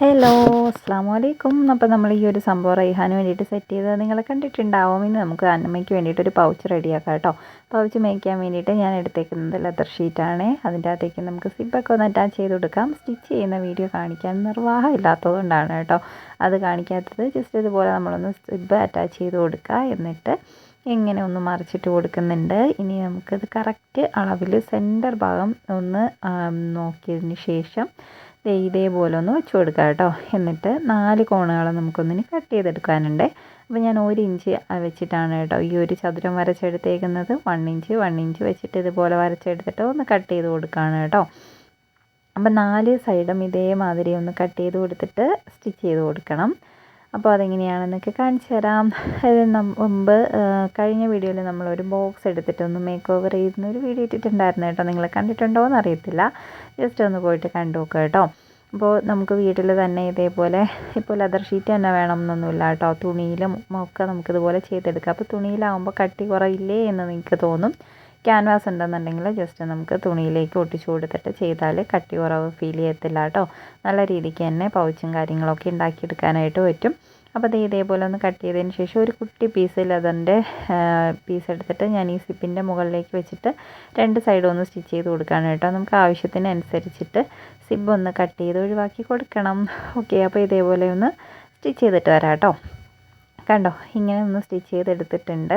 Hello അസ്സാമു അലൈക്കും. അപ്പോൾ നമ്മൾ ഈ ഒരു സംഭവം റൈഹാന് വേണ്ടിയിട്ട് സെറ്റ് ചെയ്തത് നിങ്ങൾ കണ്ടിട്ടുണ്ടാവും. ഇന്ന് നമുക്ക് അന്നമ്മയ്ക്ക് വേണ്ടിയിട്ടൊരു പൗച്ച് റെഡിയാക്കാം കേട്ടോ. പൗച്ച് മേയ്ക്കാൻ വേണ്ടിയിട്ട് ഞാൻ എടുത്തേക്കുന്നത് ലെതർ ഷീറ്റാണ്. അതിൻ്റെ അകത്തേക്ക് നമുക്ക് സിബൊക്കെ ഒന്ന് അറ്റാച്ച് ചെയ്ത് കൊടുക്കാം. സ്റ്റിച്ച് ചെയ്യുന്ന വീഡിയോ കാണിക്കാൻ നിർവാഹം ഇല്ലാത്തതുകൊണ്ടാണ് കേട്ടോ അത് കാണിക്കാത്തത്. ജസ്റ്റ് ഇതുപോലെ നമ്മളൊന്ന് സിബ് അറ്റാച്ച് ചെയ്ത് കൊടുക്കുക. എന്നിട്ട് ഇങ്ങനെ ഒന്ന് മറിച്ചിട്ട് കൊടുക്കുന്നുണ്ട്. ഇനി നമുക്കത് കറക്റ്റ് അളവിൽ സെൻറ്റർ ഭാഗം ഒന്ന് നോക്കിയതിന് ശേഷം ഇതേപോലെ ഒന്ന് വെച്ച് കൊടുക്കുക കേട്ടോ. എന്നിട്ട് 4 കോണുകൾ നമുക്കൊന്നിന് കട്ട് ചെയ്തെടുക്കാനുണ്ട്. അപ്പോൾ ഞാൻ 1 ഇഞ്ച് വെച്ചിട്ടാണ് കേട്ടോ ഈ ഒരു ചതുരം വരച്ചെടുത്തേക്കുന്നത്. 1 ഇഞ്ച് 1 ഇഞ്ച് വെച്ചിട്ട് ഇതുപോലെ വരച്ചെടുത്തിട്ട് ഒന്ന് കട്ട് ചെയ്ത് കൊടുക്കുകയാണ് കേട്ടോ. അപ്പോൾ 4 സൈഡും ഇതേമാതിരി ഒന്ന് കട്ട് ചെയ്ത് കൊടുത്തിട്ട് സ്റ്റിച്ച് ചെയ്ത് കൊടുക്കണം. അപ്പോൾ അതെങ്ങനെയാണെന്നൊക്കെ കാണിച്ചു തരാം. മുമ്പ് കഴിഞ്ഞ വീഡിയോയിൽ നമ്മളൊരു ബോക്സ് എടുത്തിട്ടൊന്ന് മേക്ക് ഓവർ ചെയ്യുന്നൊരു വീഡിയോ ഇട്ടിട്ടുണ്ടായിരുന്നു കേട്ടോ. നിങ്ങൾ കണ്ടിട്ടുണ്ടോ എന്ന് അറിയത്തില്ല. ജസ്റ്റ് ഒന്ന് പോയിട്ട് കണ്ടു നോക്കുക കേട്ടോ. അപ്പോൾ നമുക്ക് വീട്ടിൽ തന്നെ ഇതേപോലെ ഇപ്പോൾ ലെതർ ഷീറ്റ് തന്നെ വേണമെന്നൊന്നുമില്ല കേട്ടോ. തുണിയിലും ഒക്കെ നമുക്കിതുപോലെ ചെയ്തെടുക്കാം. അപ്പോൾ തുണിയിലാവുമ്പോൾ കട്ടി കുറയില്ലേ എന്ന് നിങ്ങൾക്ക് തോന്നും. ക്യാൻവാസ് ഉണ്ടെന്നുണ്ടെങ്കിൽ ജസ്റ്റ് നമുക്ക് തുണിയിലേക്ക് ഒട്ടിച്ചു കൊടുത്തിട്ട് ചെയ്താൽ കട്ടി കുറവ് ഫീൽ ചെയ്യത്തില്ല കേട്ടോ. നല്ല രീതിക്ക് തന്നെ പൗച്ചും കാര്യങ്ങളൊക്കെ ഉണ്ടാക്കിയെടുക്കാനായിട്ട് പറ്റും. അപ്പോൾ അത് ഇതേപോലെ ഒന്ന് കട്ട് ചെയ്തതിന് ശേഷം ഒരു കുട്ടി പീസ് ലെതറിൻ്റെ പീസ് എടുത്തിട്ട് ഞാൻ ഈ സിപ്പിൻ്റെ മുകളിലേക്ക് വെച്ചിട്ട് 2 സൈഡും ഒന്ന് സ്റ്റിച്ച് ചെയ്ത് കൊടുക്കുകയാണ് കേട്ടോ. നമുക്ക് ആവശ്യത്തിനനുസരിച്ചിട്ട് സിബ് ഒന്ന് കട്ട് ചെയ്ത് ഒഴിവാക്കി കൊടുക്കണം. ഓക്കെ, അപ്പോൾ ഇതേപോലെ ഒന്ന് സ്റ്റിച്ച് ചെയ്തിട്ട് വരാം കേട്ടോ. കണ്ടോ, ഇങ്ങനെ ഒന്ന് സ്റ്റിച്ച് ചെയ്തെടുത്തിട്ടുണ്ട്.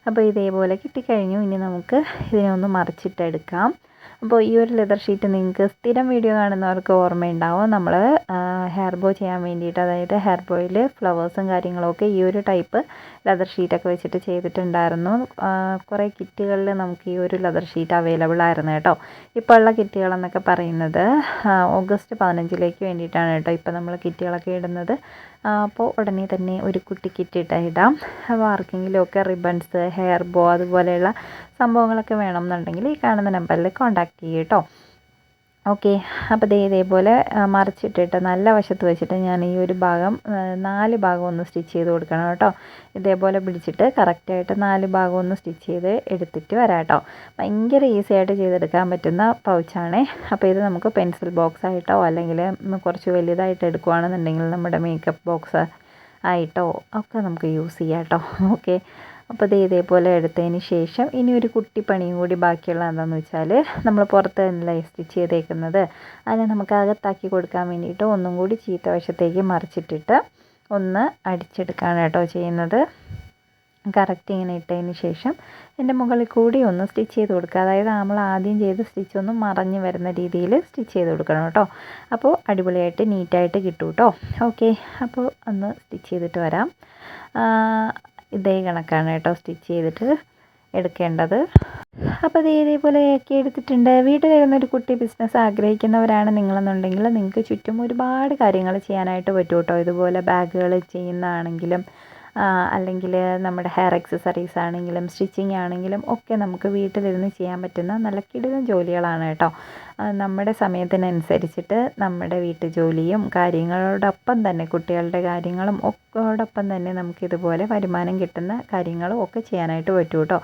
അപ്പോൾ ഇതേപോലെ കിട്ടിക്കഴിഞ്ഞു. ഇനി നമുക്ക് ഇതിനെ ഒന്ന് മറിച്ചിട്ടെടുക്കാം. അപ്പോൾ ഈ ഒരു ലെതർ ഷീറ്റ് നിങ്ങൾക്ക് സ്ഥിരം വീഡിയോ കാണുന്നവർക്ക് ഓർമ്മയുണ്ടാവും. നമ്മൾ ഹെയർ ബോ ചെയ്യാൻ വേണ്ടിയിട്ട്, അതായത് ഹെയർ ബോയിൽ ഫ്ലവേഴ്സും കാര്യങ്ങളൊക്കെ ഈ ഒരു ടൈപ്പ് ലെതർ ഷീറ്റൊക്കെ വെച്ചിട്ട് ചെയ്തിട്ടുണ്ടായിരുന്നു. കുറേ കിറ്റുകളിൽ നമുക്ക് ഈ ഒരു ലെതർ ഷീറ്റ് അവൈലബിൾ ആയിരുന്നു കേട്ടോ. ഇപ്പോൾ ഉള്ള കിറ്റുകളെന്നൊക്കെ പറയുന്നത് ഓഗസ്റ്റ് 15 വേണ്ടിയിട്ടാണ് കേട്ടോ ഇപ്പോൾ നമ്മൾ കിറ്റുകളൊക്കെ ഇടുന്നത്. അപ്പോൾ ഉടനെ തന്നെ ഒരു കുട്ടി കിറ്റ് ഇടാം. അപ്പോൾ ആർക്കെങ്കിലുമൊക്കെ റിബൺസ്, ഹെയർ ബോ അതുപോലെയുള്ള സംഭവങ്ങളൊക്കെ വേണമെന്നുണ്ടെങ്കിൽ ഈ കാണുന്ന നമ്പറിൽ കോൺടാക്റ്റ് ചെയ്യും കേട്ടോ. ഓക്കെ, അപ്പോൾ ഇതേപോലെ മറിച്ചിട്ടിട്ട് നല്ല വശത്ത് വെച്ചിട്ട് ഞാൻ ഈ ഒരു ഭാഗം 4 ഭാഗം ഒന്ന് സ്റ്റിച്ച് ചെയ്ത് കൊടുക്കണം കേട്ടോ. ഇതേപോലെ പിടിച്ചിട്ട് കറക്റ്റായിട്ട് 4 ഭാഗം ഒന്ന് സ്റ്റിച്ച് ചെയ്ത് എടുത്തിട്ട് വരാം കേട്ടോ. ഭയങ്കര ഈസി ആയിട്ട് ചെയ്തെടുക്കാൻ പറ്റുന്ന പൗച്ചാണ്. അപ്പോൾ ഇത് നമുക്ക് പെൻസിൽ ബോക്സ് ആയിട്ടോ അല്ലെങ്കിൽ കുറച്ച് വലുതായിട്ട് എടുക്കുകയാണെന്നുണ്ടെങ്കിൽ നമ്മുടെ മേക്കപ്പ് ബോക്സ് ആയിട്ടോ ഒക്കെ നമുക്ക് യൂസ് ചെയ്യാം കേട്ടോ. ഓക്കെ, അപ്പോൾ ഇതേപോലെ എടുത്തതിന് ശേഷം ഇനി ഒരു കുട്ടി പണിയും കൂടി ബാക്കിയുള്ള എന്താണെന്ന് വെച്ചാൽ നമ്മൾ പുറത്ത് തന്നെയല്ലേ സ്റ്റിച്ച് ചെയ്തേക്കുന്നത്, അതിനെ നമുക്ക് അകത്താക്കി കൊടുക്കാൻ വേണ്ടിയിട്ട് ഒന്നും കൂടി ചീത്ത വശത്തേക്ക് മറിച്ചിട്ടിട്ട് ഒന്ന് അടിച്ചെടുക്കുകയാണ് കേട്ടോ ചെയ്യുന്നത്. കറക്റ്റ് ഇങ്ങനെ ഇട്ടതിന് ശേഷം എൻ്റെ മുകളിൽ കൂടി ഒന്ന് സ്റ്റിച്ച് ചെയ്ത് കൊടുക്കുക. അതായത് നമ്മൾ ആദ്യം ചെയ്ത് സ്റ്റിച്ച് ഒന്ന് മറഞ്ഞ് വരുന്ന രീതിയിൽ സ്റ്റിച്ച് ചെയ്ത് കൊടുക്കണം കേട്ടോ. അപ്പോൾ അടിപൊളിയായിട്ട് നീറ്റായിട്ട് കിട്ടും കേട്ടോ. ഓക്കെ, അപ്പോൾ ഒന്ന് സ്റ്റിച്ച് ചെയ്തിട്ട് വരാം. ഇതേ കണക്കാണ് കേട്ടോ സ്റ്റിച്ച് ചെയ്തിട്ട് എടുക്കേണ്ടത്. അപ്പോൾ അത് ഇതേപോലെ ആക്കി എടുത്തിട്ടുണ്ട്. വീട്ടിലിരുന്നൊരു കുട്ടി ബിസിനസ് ആഗ്രഹിക്കുന്നവരാണ് നിങ്ങളെന്നുണ്ടെങ്കിൽ നിങ്ങൾക്ക് ചുറ്റും ഒരുപാട് കാര്യങ്ങൾ ചെയ്യാനായിട്ട് പറ്റും കേട്ടോ. ഇതുപോലെ ബാഗുകൾ ചെയ്യുന്നതാണെങ്കിലും അല്ലെങ്കിൽ നമ്മുടെ ഹെയർ അക്സസറീസ് ആണെങ്കിലും സ്റ്റിച്ചിങ് ആണെങ്കിലും ഒക്കെ നമുക്ക് വീട്ടിലിരുന്ന് ചെയ്യാൻ പറ്റുന്ന നല്ല കിടിലൻ ജോലികളാണ് കേട്ടോ. നമ്മുടെ സമയത്തിനനുസരിച്ചിട്ട് നമ്മുടെ വീട്ടു ജോലിയും കാര്യങ്ങളോടൊപ്പം തന്നെ കുട്ടികളുടെ കാര്യങ്ങളും ഒക്കോടൊപ്പം തന്നെ നമുക്കിതുപോലെ വരുമാനം കിട്ടുന്ന കാര്യങ്ങളും ഒക്കെ ചെയ്യാനായിട്ട് പറ്റും കേട്ടോ.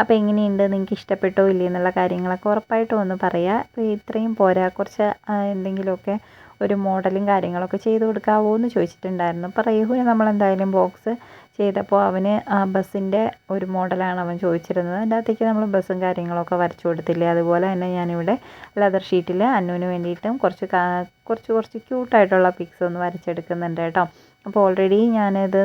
അപ്പോൾ എങ്ങനെയുണ്ട്, നിങ്ങൾക്ക് ഇഷ്ടപ്പെട്ടോ ഇല്ലേ എന്നുള്ള കാര്യങ്ങളൊക്കെ ഉറപ്പായിട്ടും ഒന്ന് പറയുക. അപ്പോൾ ഇത്രയും പോരാ, കുറച്ച് എന്തെങ്കിലുമൊക്കെ ഒരു മോഡലും കാര്യങ്ങളൊക്കെ ചെയ്ത് കൊടുക്കാവോ എന്ന് ചോദിച്ചിട്ടുണ്ടായിരുന്നു. അപ്പോൾ റേഹുവിന് നമ്മളെന്തായാലും ബോക്സ് ചെയ്തപ്പോൾ അവന് ബസ്സിൻ്റെ ഒരു മോഡലാണ് അവൻ ചോദിച്ചിരുന്നത്. അതിൻ്റെ അകത്തേക്ക് നമ്മൾ ബസ്സും കാര്യങ്ങളൊക്കെ വരച്ചു കൊടുത്തില്ലേ, അതുപോലെ തന്നെ ഞാനിവിടെ ലെതർ ഷീറ്റിൽ അന്നുവിന് വേണ്ടിയിട്ടും കുറച്ച് ക്യൂട്ടായിട്ടുള്ള പിക്സ് ഒന്ന് വരച്ചെടുക്കുന്നുണ്ട് കേട്ടോ. അപ്പോൾ ഓൾറെഡി ഞാനിത്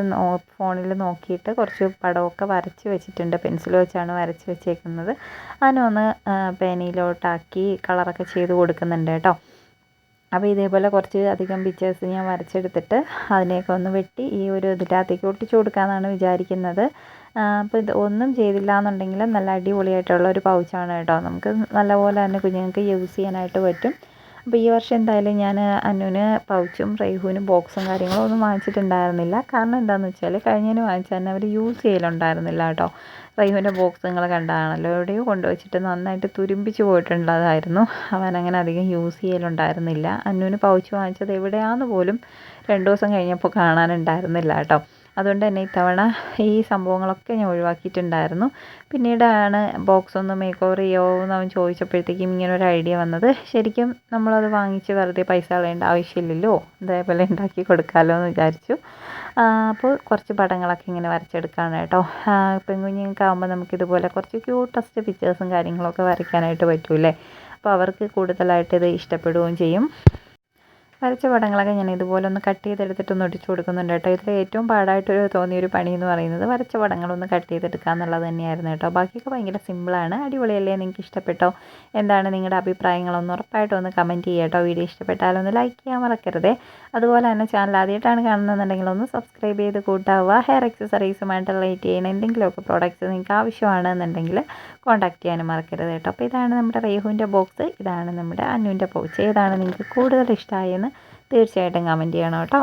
ഫോണിൽ നോക്കിയിട്ട് കുറച്ച് പടമൊക്കെ വരച്ച് വെച്ചിട്ടുണ്ട്. പെൻസിൽ വെച്ചാണ് വരച്ച് വെച്ചേക്കുന്നത്. അതിനൊന്ന് പേനയിലോട്ടാക്കി കളറൊക്കെ ചെയ്ത് കൊടുക്കുന്നുണ്ട് കേട്ടോ. അപ്പോൾ ഇതേപോലെ കുറച്ച് അധികം പിക്ചേഴ്സ് ഞാൻ വരച്ചെടുത്തിട്ട് അതിനെയൊക്കെ ഒന്ന് വെട്ടി ഈ ഒരു ഇതിനകത്തേക്ക് ഒട്ടിച്ചു കൊടുക്കാമെന്നാണ് വിചാരിക്കുന്നത്. അപ്പോൾ ഇത് ഒന്നും ചെയ്തില്ല എന്നുണ്ടെങ്കിൽ നല്ല അടിപൊളിയായിട്ടുള്ള ഒരു പൗച്ചാണ് കേട്ടോ. നമുക്ക് നല്ലപോലെ തന്നെ കുഞ്ഞുങ്ങൾക്ക് യൂസ് ചെയ്യാനായിട്ട് പറ്റും. അപ്പോൾ ഈ വർഷം എന്തായാലും ഞാൻ അന്നുവിന് പൗച്ചും റേഹുവിനും ബോക്സും കാര്യങ്ങളും ഒന്നും വാങ്ങിച്ചിട്ടുണ്ടായിരുന്നില്ല. കാരണം എന്താണെന്ന് വെച്ചാൽ കഴിഞ്ഞതിന് വാങ്ങിച്ചാൽ തന്നെ അവർ യൂസ് ചെയ്യലുണ്ടായിരുന്നില്ല കേട്ടോ. റേഹുവിൻ്റെ ബോക്സ് നിങ്ങൾ കണ്ടതാണല്ലോ, എവിടെയോ കൊണ്ടുവച്ചിട്ട് നന്നായിട്ട് തുരുമ്പിച്ച് പോയിട്ടുള്ളതായിരുന്നു. അവൻ അങ്ങനെ അധികം യൂസ് ചെയ്യലുണ്ടായിരുന്നില്ല. അന്നുവിന് പൗച്ച് വാങ്ങിച്ചത് എവിടെയാണെന്ന് പോലും 2 ദിവസം കഴിഞ്ഞപ്പോൾ കാണാനുണ്ടായിരുന്നില്ല കേട്ടോ. അതുകൊണ്ട് തന്നെ ഇത്തവണ ഈ സംഭവങ്ങളൊക്കെ ഞാൻ ഒഴിവാക്കിയിട്ടുണ്ടായിരുന്നു. പിന്നീടാണ് ബോക്സ് ഒന്ന് മേക്ക് ഓവർ ചെയ്യാമോ എന്ന് അവൻ ചോദിച്ചപ്പോഴത്തേക്കും ഇങ്ങനെ ഒരു ഐഡിയ വന്നത്. ശരിക്കും നമ്മളത് വാങ്ങിച്ച് വെറുതെ പൈസ കളയേണ്ട ആവശ്യമില്ലല്ലോ, ഇതേപോലെ ഉണ്ടാക്കി കൊടുക്കാമല്ലോ എന്ന് വിചാരിച്ചു. അപ്പോൾ കുറച്ച് പടങ്ങളൊക്കെ ഇങ്ങനെ വരച്ചെടുക്കുകയാണ് കേട്ടോ. പെൺകുഞ്ഞുങ്ങൾക്ക് ആകുമ്പോൾ നമുക്കിതുപോലെ കുറച്ച് ക്യൂട്ടസ്റ്റ് പിക്ചേഴ്സും കാര്യങ്ങളൊക്കെ വരയ്ക്കാനായിട്ട് പറ്റൂലേ. അപ്പോൾ അവർക്ക് കൂടുതലായിട്ട് ഇത് ഇഷ്ടപ്പെടുകയും ചെയ്യും. വരച്ച പടങ്ങളൊക്കെ ഞാൻ ഇതുപോലെ ഒന്ന് കട്ട് ചെയ്തെടുത്തിട്ടൊന്ന് ഒട്ടിച്ചു കൊടുക്കുന്നുണ്ട് കേട്ടോ. ഇതിൽ ഏറ്റവും പാടായിട്ട് തോന്നിയൊരു പണി എന്ന് പറയുന്നത് വരച്ച പടങ്ങളൊന്ന് കട്ട് ചെയ്തെടുക്കുക എന്നുള്ളത് തന്നെയായിരുന്നു കേട്ടോ. ബാക്കിയൊക്കെ ഭയങ്കര സിമ്പിളാണ്. അടിപൊളിയല്ലേ? നിങ്ങൾക്ക് ഇഷ്ടപ്പെട്ടോ? എന്താണ് നിങ്ങളുടെ അഭിപ്രായങ്ങളൊന്ന് ഉറപ്പായിട്ടും ഒന്ന് കമൻറ്റ് ചെയ്യുക കേട്ടോ. വീഡിയോ ഇഷ്ടപ്പെട്ടാലൊന്ന് ലൈക്ക് ചെയ്യാൻ മറക്കരുതേ. അതുപോലെ തന്നെ ചാനൽ ആദ്യമായിട്ടാണ് കാണുന്നതെന്നുണ്ടെങ്കിൽ ഒന്ന് സബ്സ്ക്രൈബ് ചെയ്ത് കൂട്ടാവുക. ഹെയർ എക്സസറീസുമായിട്ട് റിലേറ്റ് ചെയ്യുന്ന എന്തെങ്കിലുമൊക്കെ പ്രോഡക്റ്റ്സ് നിങ്ങൾക്ക് ആവശ്യമാണെന്നുണ്ടെങ്കിൽ കോൺടാക്റ്റ് ചെയ്യാനും മറക്കരുത് കേട്ടോ. അപ്പോൾ ഇതാണ് നമ്മുടെ റേഹുവിൻ്റെ ബോക്സ്, ഇതാണ് നമ്മുടെ അന്നുവിൻ്റെ പൗച്ച്. ഏതാണ് നിങ്ങൾക്ക് കൂടുതൽ ഇഷ്ടമായെന്ന് തീർച്ചയായിട്ടും കമൻറ്റ് ചെയ്യണം കേട്ടോ.